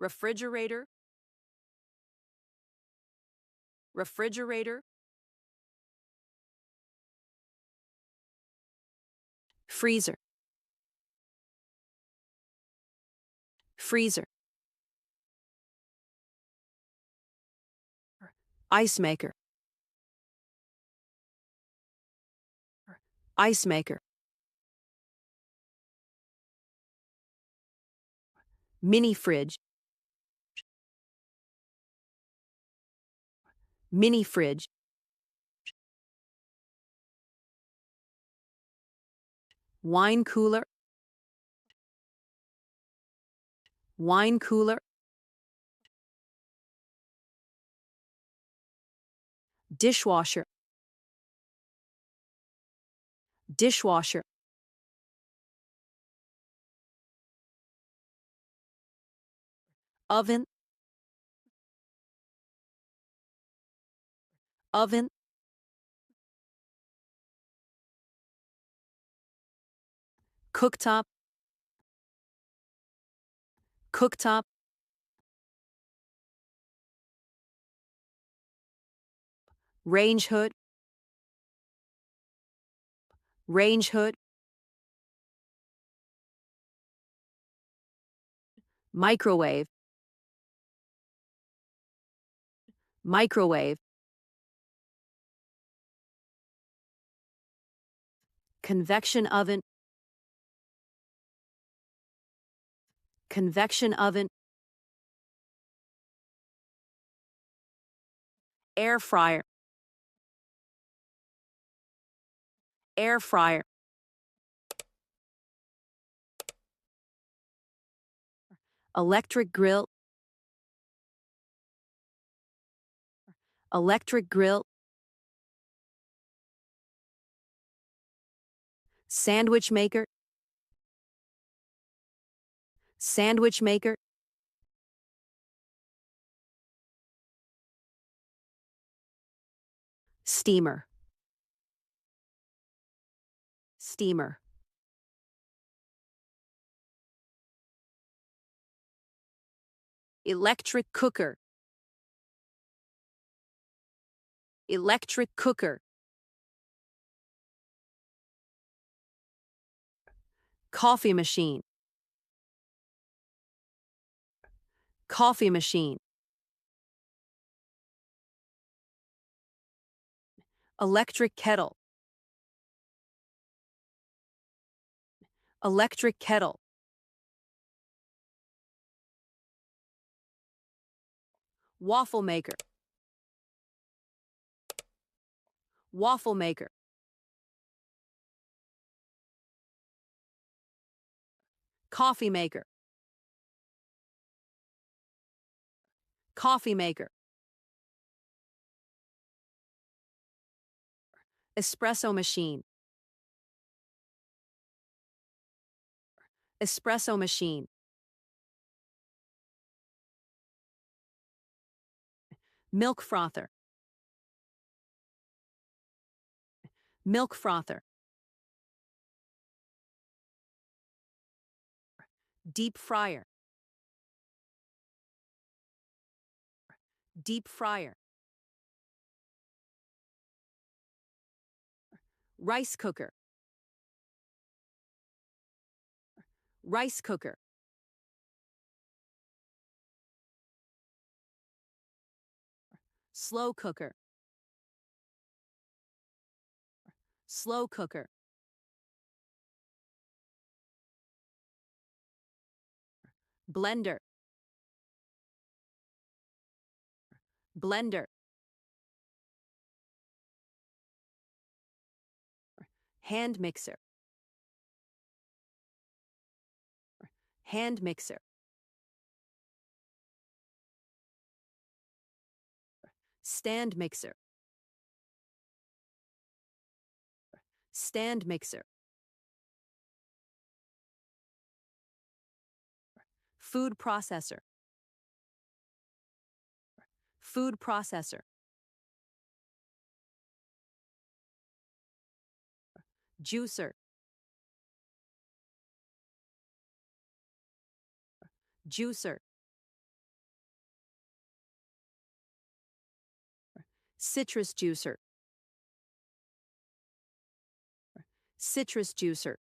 refrigerator, refrigerator, freezer, freezer, ice maker, ice maker, mini fridge, mini fridge, wine cooler, wine cooler, dishwasher, dishwasher, oven, oven, cooktop, cooktop, range hood, range hood, microwave, microwave, convection oven, convection oven, air fryer, air fryer, electric grill, electric grill, sandwich maker, sandwich maker, steamer, steamer, electric cooker, electric cooker, coffee machine, coffee machine, electric kettle, electric kettle, waffle maker, waffle maker, coffee maker, coffee maker, espresso machine, espresso machine, milk frother, milk frother, deep fryer, deep fryer, rice cooker, rice cooker, slow cooker, slow cooker, blender, blender, hand mixer, hand mixer, stand mixer, stand mixer, food processor, food processor, juicer, juicer, citrus juicer, citrus juicer,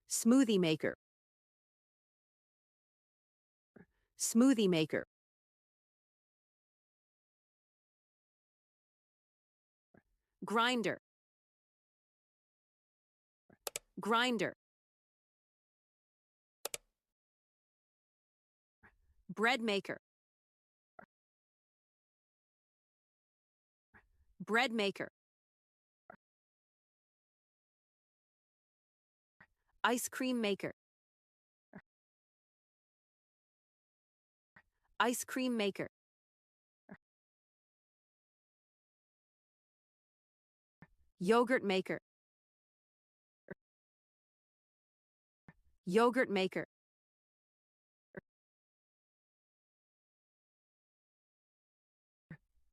smoothie maker, smoothie maker, grinder, grinder, bread maker, bread maker, ice cream maker, ice cream maker, yogurt maker, yogurt maker,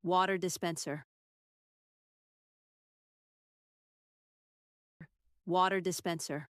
water dispenser, water dispenser,